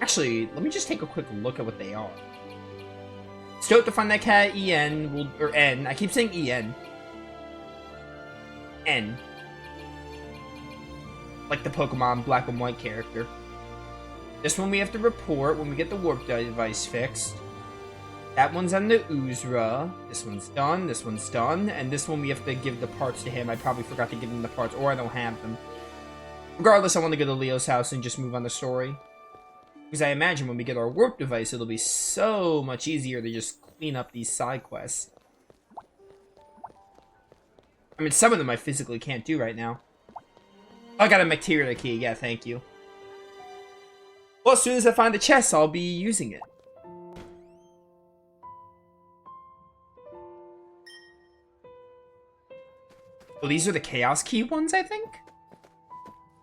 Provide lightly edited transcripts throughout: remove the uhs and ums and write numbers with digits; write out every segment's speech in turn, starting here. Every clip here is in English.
Actually, let me just take a quick look at what they are. Stoked to find that cat, EN, or N. I keep saying EN. N. Like the Pokemon Black and White character. This one we have to report when we get the warp device fixed. That one's on the Uzra. This one's done. This one's done. And this one we have to give the parts to him. I probably forgot to give him the parts, or I don't have them. Regardless, I want to go to Leo's house and just move on the story. Because I imagine when we get our warp device, it'll be so much easier to just clean up these side quests. I mean, some of them I physically can't do right now. Oh, I got a materia key. Yeah, thank you. Well, as soon as I find the chest, I'll be using it. Well, these are the Chaos Key ones, I think?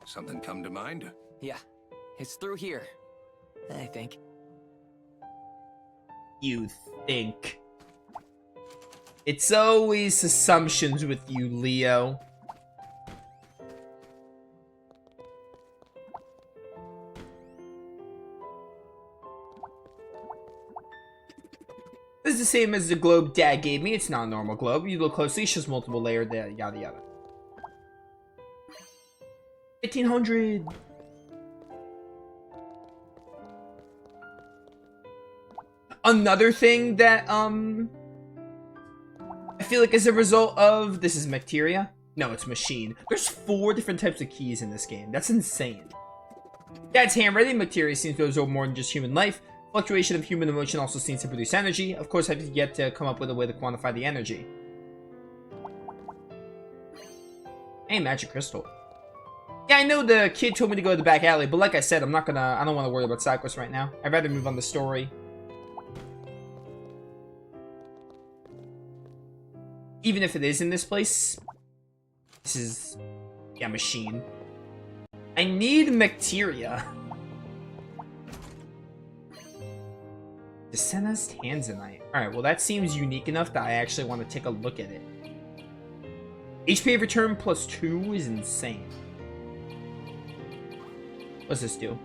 Something come to mind? Yeah, it's through here, I think. You think. It's always assumptions with you, Leo. This is the same as the globe Dad gave me. It's not a normal globe. You look closely, it's just multiple layered there, yada yada. 1500. Another thing that I feel like is a result of this is materia. No, it's machine. There's 4 different types of keys in this game. That's insane. Dad's handwriting materia seems to absorb more than just human life. Fluctuation of human emotion also seems to produce energy. Of course, I've yet to come up with a way to quantify the energy. Hey, magic crystal. Yeah, I know the kid told me to go to the back alley, but like I said, I don't want to worry about side quests right now. I'd rather move on the story. Even if it is in this place. This is... yeah, machine. I need materia. Decenna's Tanzanite. Alright, well that seems unique enough that I actually want to take a look at it. HP return plus 2 is insane. What's this do?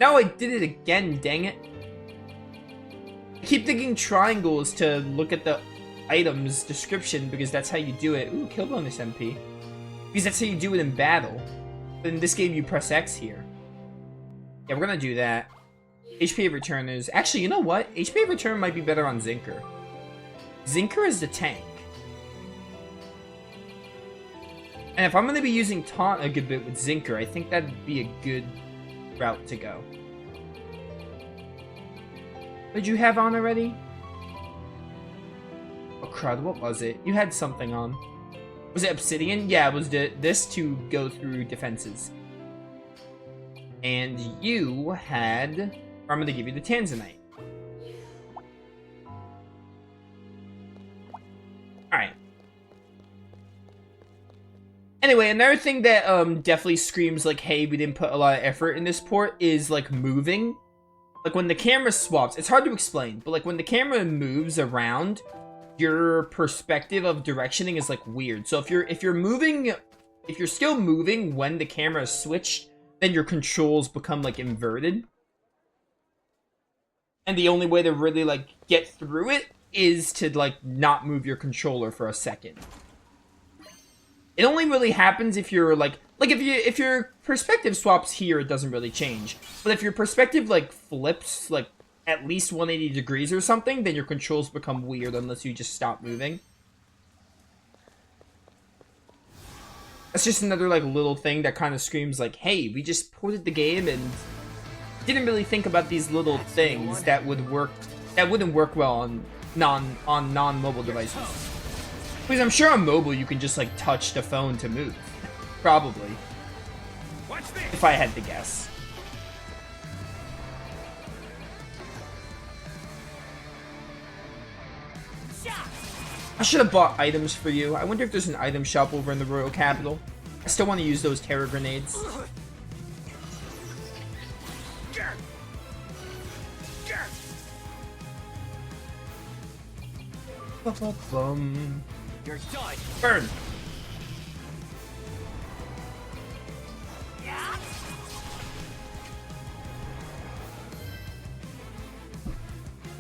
No, I did it again, dang it. I keep thinking triangles to look at the item's description because that's how you do it. Ooh, kill bonus MP. Because that's how you do it in battle. But in this game, you press X here. Yeah, we're gonna do that. HP return is... actually, you know what? HP return might be better on Zinker. Zinker is the tank. And if I'm going to be using Taunt a good bit with Zinker, I think that'd be a good route to go. What did you have on already? Oh, crud, what was it? You had something on. Was it Obsidian? Yeah, it was this to go through defenses. And you had... I'm going to give you the Tanzanite. Alright. Anyway, another thing that definitely screams like, hey, we didn't put a lot of effort in this port is like moving. Like when the camera swaps, it's hard to explain, but like when the camera moves around, your perspective of directioning is like weird. So if you're still moving when the camera is switched, then your controls become like inverted. And the only way to really, like, get through it is to, like, not move your controller for a second. It only really happens if you're, like if your perspective swaps here, it doesn't really change. But if your perspective, like, flips, like, at least 180 degrees or something, then your controls become weird unless you just stop moving. That's just another, like, little thing that kind of screams, like, hey, we just ported the game and... didn't really think about these little things that wouldn't work well on non-mobile devices. Because I'm sure on mobile you can just like touch the phone to move. Probably. If I had to guess. I should have bought items for you. I wonder if there's an item shop over in the Royal Capital. I still want to use those terror grenades. You're done. Burn!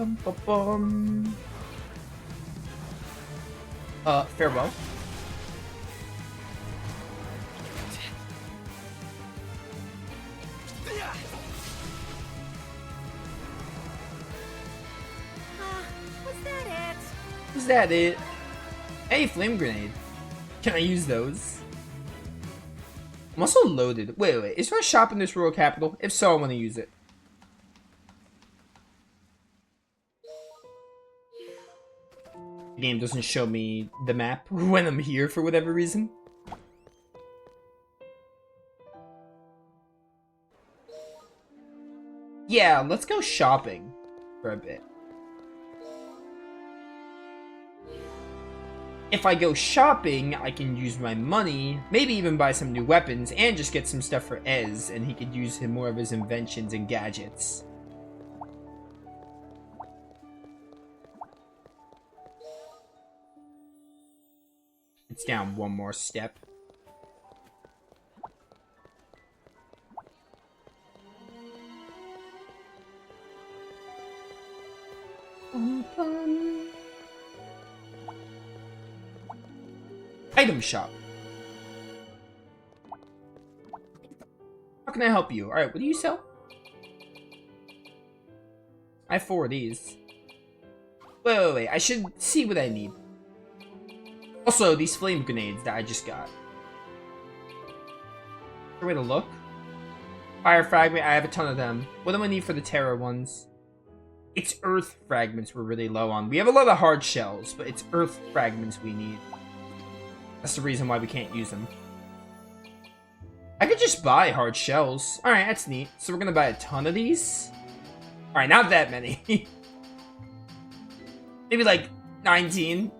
Bum, bum, bum. Farewell. Was that it? Is that it? Hey, flame grenade. Can I use those? I'm also loaded. Wait. Is there a shop in this rural capital? If so, I want to use it. The game doesn't show me the map when I'm here for whatever reason. Yeah, let's go shopping for a bit. If I go shopping, I can use my money, maybe even buy some new weapons, and just get some stuff for Ez, and he could use more of his inventions and gadgets. It's down one more step. Item shop. How can I help you? Alright, what do you sell? I have 4 of these. Wait. I should see what I need. Also, these flame grenades that I just got. Is there a way to look? Fire fragment, I have a ton of them. What do I need for the terror ones? It's earth fragments we're really low on. We have a lot of hard shells, but it's earth fragments we need. That's the reason why we can't use them. I could just buy hard shells. Alright, that's neat. So we're gonna buy a ton of these. Alright, not that many. Maybe like 19.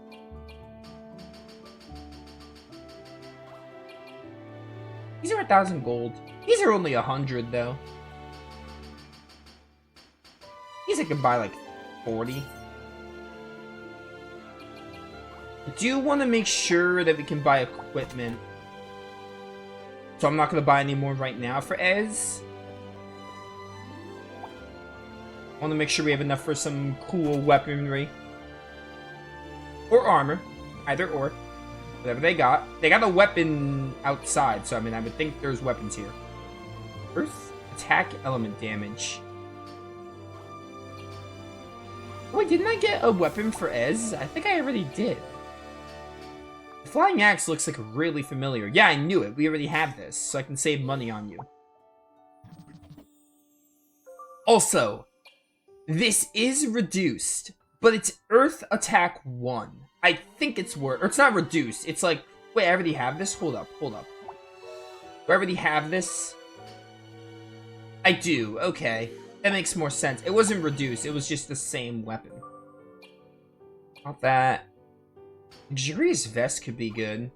These are 1,000 gold. These are only 100 though. These I could buy like 40. I do want to make sure that we can buy equipment. So I'm not going to buy any more right now for Ez. I want to make sure we have enough for some cool weaponry. Or armor. Either or. Whatever they got. They got a weapon outside, so I mean, I would think there's weapons here. Earth attack element damage. Wait, didn't I get a weapon for Ez? I think I already did. The flying axe looks like really familiar. Yeah, I knew it. We already have this, so I can save money on you. Also, this is reduced, but it's Earth Attack 1. I think it's worth, or it's not reduced. It's like, wait, I already have this? Hold up. Do I already have this? I do, okay. That makes more sense. It wasn't reduced, it was just the same weapon. Not that. Luxurious vest could be good.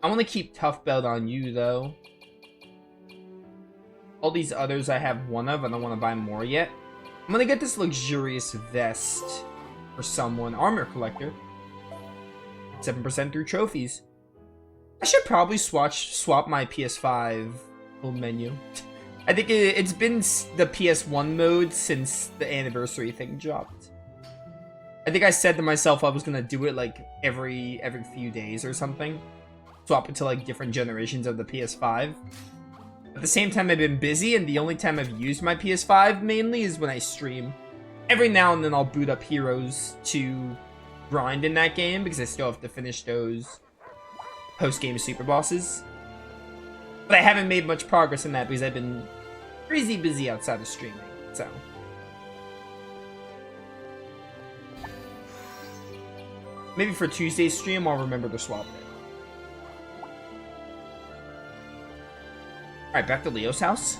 I want to keep tough belt on you, though. All these others I have one of, I don't want to buy more yet. I'm gonna get this luxurious vest for someone. Armor collector. 7% through trophies. I should probably swap my PS5 little menu. I think it's been the PS1 mode since the anniversary thing dropped. I think I said to myself I was gonna do it like every few days or something. Swap it to like different generations of the PS5. At the same time, I've been busy, and the only time I've used my PS5 mainly is when I stream. Every now and then I'll boot up Heroes to grind in that game, because I still have to finish those post-game super bosses. But I haven't made much progress in that because I've been crazy busy outside of streaming, so. Maybe for Tuesday's stream, I'll remember to swap it. Alright, back to Leo's house.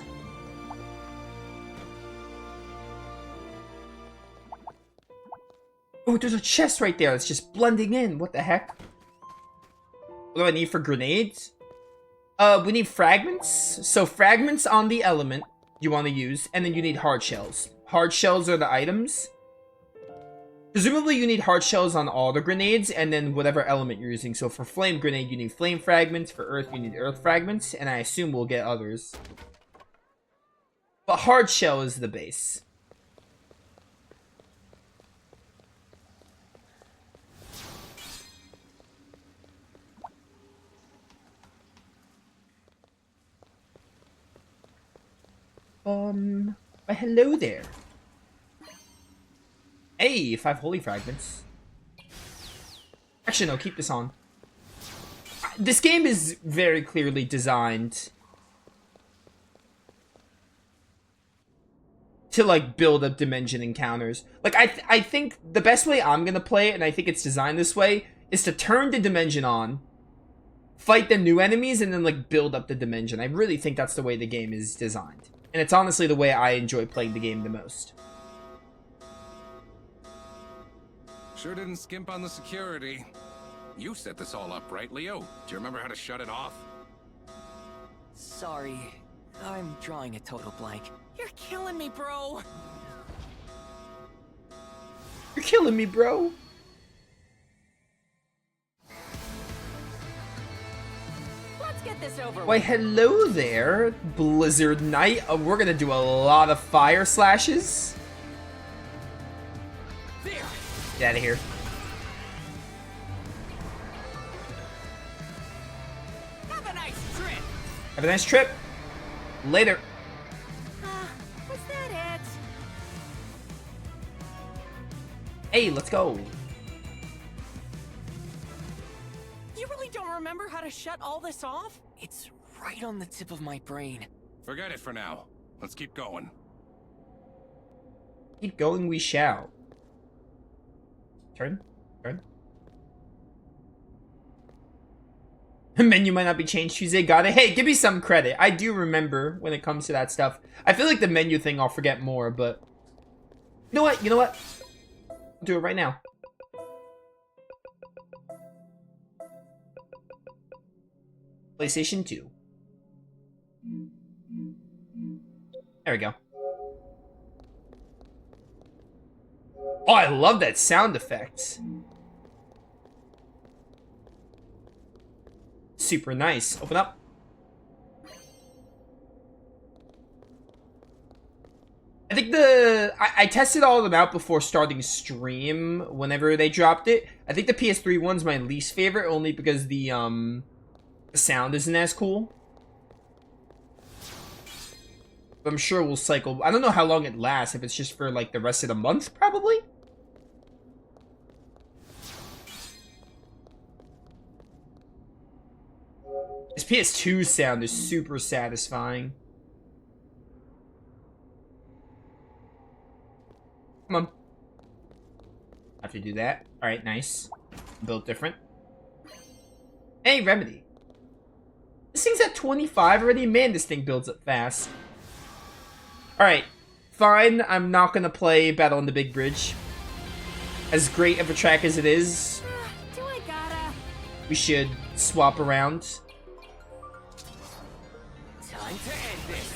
Oh, there's a chest right there that's just blending in. What the heck? What do I need for grenades? We need fragments. So fragments on the element you want to use, and then you need hard shells. Hard shells are the items. Presumably you need hard shells on all the grenades, and then whatever element you're using. So for flame grenade, you need flame fragments. For earth, you need earth fragments, and I assume we'll get others. But hard shell is the base. But hello there. Hey, 5 holy fragments. Actually, no, keep this on. This game is very clearly designed to, like, build up dimension encounters. Like, I think the best way I'm gonna play it, and I think it's designed this way, is to turn the dimension on, fight the new enemies, and then, like, build up the dimension. I really think that's the way the game is designed. And it's honestly the way I enjoy playing the game the most. Sure didn't skimp on the security. You set this all up, right, Leo? Do you remember how to shut it off? Sorry, I'm drawing a total blank. You're killing me, bro. You're killing me, bro. Let's get this over Why, with. hello there, Blizzard Knight. We're gonna do a lot of fire slashes. There! Get out of here. Have a nice trip! Have a nice trip. Later. Was that it? Hey, let's go. You really don't remember how to shut all this off? It's right on the tip of my brain. Forget it for now. Let's keep going. Keep going, we shall. Turn. Turn. Menu might not be changed Tuesday. Got it. Hey, give me some credit. I do remember when it comes to that stuff. I feel like the menu thing I'll forget more, but... You know what? You know what? I'll do it right now. PlayStation 2. There we go. Oh, I love that sound effect. Super nice. Open up. I think I tested all of them out before starting stream whenever they dropped it. I think the PS3 one's my least favorite only because the sound isn't as cool. But I'm sure we'll cycle. I don't know how long it lasts, if it's just for like the rest of the month, probably. This PS2 sound is super satisfying. Come on. Have to do that. Alright, nice. Built different. Hey, Remedy. This thing's at 25 already? Man, this thing builds up fast. Alright. Fine, I'm not gonna play Battle on the Big Bridge. As great of a track as it is, Do I gotta? we should swap around. Time to end this.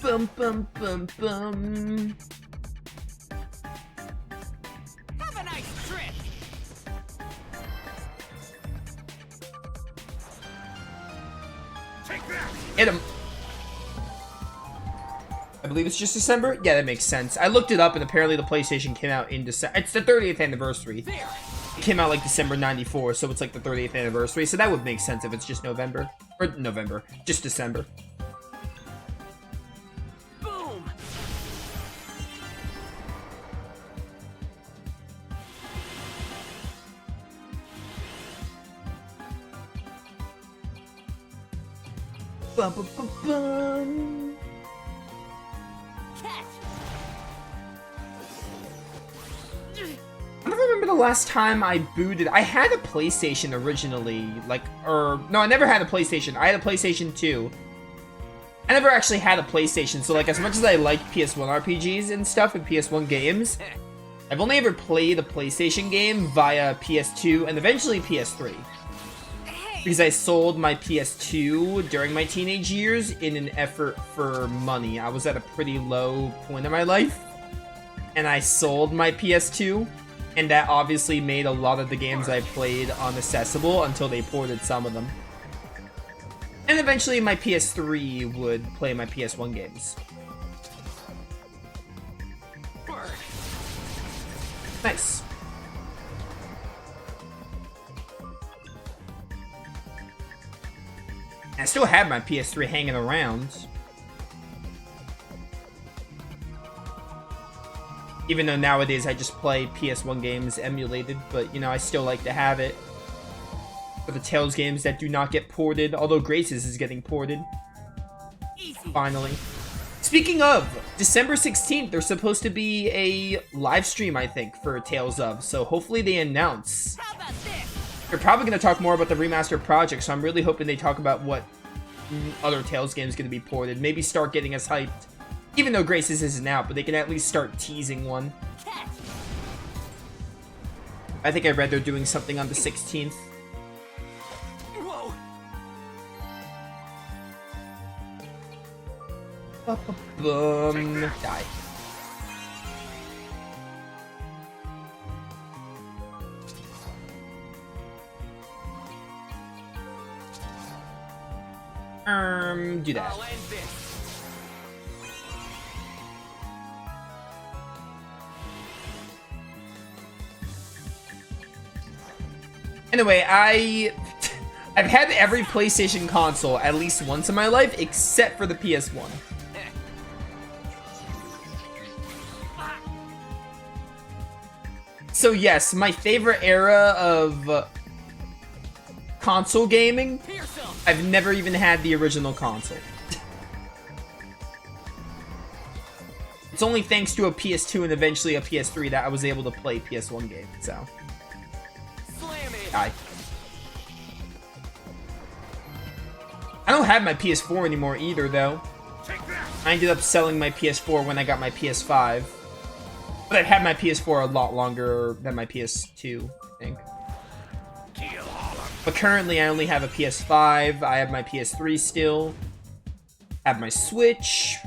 Bum bum bum bum. Have a nice trip! Take that! Hit him. I believe it's just December? Yeah, that makes sense. I looked it up and apparently the PlayStation came out in December. It's the 30th anniversary. There! It came out like December 94, so it's like the 30th anniversary. So that would make sense if it's just November. Or November. Just December. Boom! Bum, bum, bum, bum. Catch! I don't remember the last time I booted. I had a PlayStation originally, like, or no, I never had a PlayStation. I had a PlayStation 2. I never actually had a PlayStation, so like as much as I like PS1 RPGs and stuff and PS1 games, I've only ever played a PlayStation game via PS2 and eventually PS3. Because I sold my PS2 during my teenage years in an effort for money. I was at a pretty low point in my life, and I sold my PS2, and that obviously made a lot of the games I played unaccessible until they ported some of them. And eventually my PS3 would play my PS1 games. Burn! Nice. I still have my PS3 hanging around. Even though nowadays I just play PS1 games emulated, but, you know, I still like to have it. For the Tales games that do not get ported, although Grace's is getting ported. Easy. Finally. Speaking of, December 16th, there's supposed to be a live stream, I think, for Tales of, so hopefully they announce. How about this? They're probably going to talk more about the remaster project, so I'm really hoping they talk about what other Tales games going to be ported. Maybe start getting us hyped. Even though Grace's isn't out, but they can at least start teasing one. Catch. I think I read they're doing something on the 16th. Whoa. Boom. Die. Do that. I'll end this. Anyway, I've had every PlayStation console at least once in my life, except for the PS1. So yes, my favorite era of console gaming, I've never even had the original console. It's only thanks to a PS2 and eventually a PS3 that I was able to play PS1 games, so. Die. I don't have my PS4 anymore either, though. I ended up selling my PS4 when I got my PS5. But I've had my PS4 a lot longer than my PS2, I think. But currently, I only have a PS5. I have my PS3 still. I have my Switch.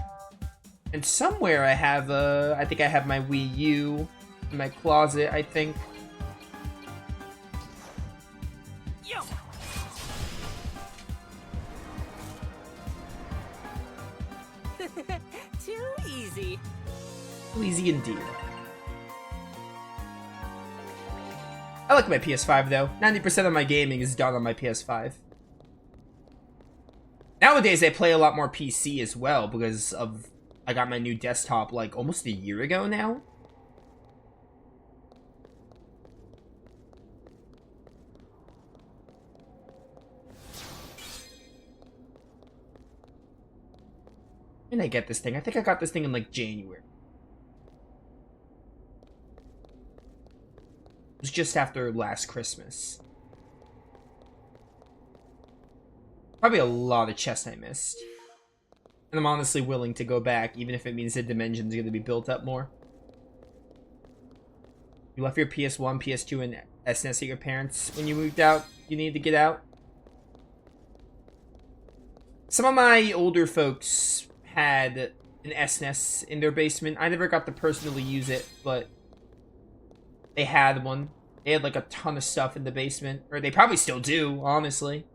And somewhere I have I think I have my Wii U in my closet, I think. Yo. Too easy. Too easy indeed. I like my PS5 though. 90% of my gaming is done on my PS5. Nowadays I play a lot more PC as well because of I got my new desktop like almost a year ago now. When did I get this thing? I think I got this thing in like January. It was just after last Christmas. Probably a lot of chests I missed. And I'm honestly willing to go back, even if it means the dimension's going to be built up more. You left your PS1, PS2, and SNES at your parents when you moved out. You need to get out. Some of my older folks had an SNES in their basement. I never got to personally use it, but they had one. They had like a ton of stuff in the basement. Or they probably still do, honestly.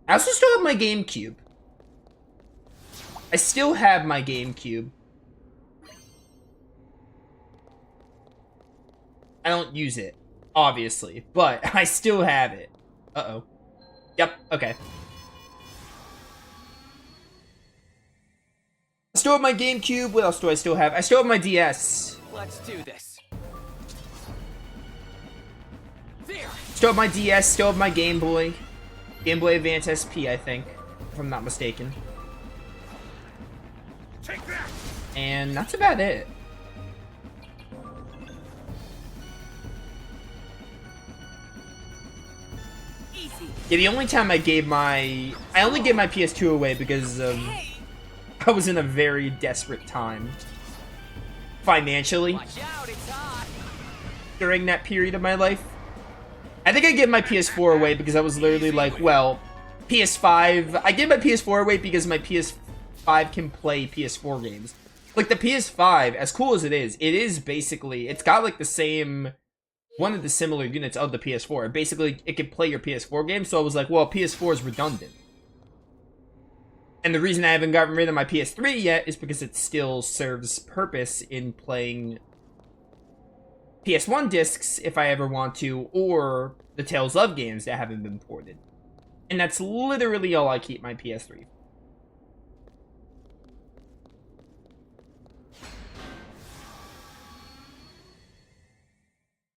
I also still have my GameCube. I still have my GameCube. I don't use it, obviously, but I still have it. Uh-oh. Yep, okay. I still have my GameCube. What else do I still have? I still have my DS. Let's do this. There. Still have my DS, still have my Game Boy. Game Boy Advance SP, I think, if I'm not mistaken. Take that. And that's about it. Easy. Yeah, the only time I only gave my PS2 away because of I was in a very desperate time financially Watch out, it's hot. during that period of my life. I think I gave my PS4 away because I was literally like, well, PS5. I gave my PS4 away because my PS5 can play PS4 games. Like, the PS5, as cool as it is basically, it's got like the same, one of the similar units of the PS4. Basically, it can play your PS4 games, so I was like, well, PS4 is redundant. And the reason I haven't gotten rid of my PS3 yet is because it still serves purpose in playing PS1 discs if I ever want to, or the Tales of games that haven't been ported. And that's literally all I keep my PS3 for.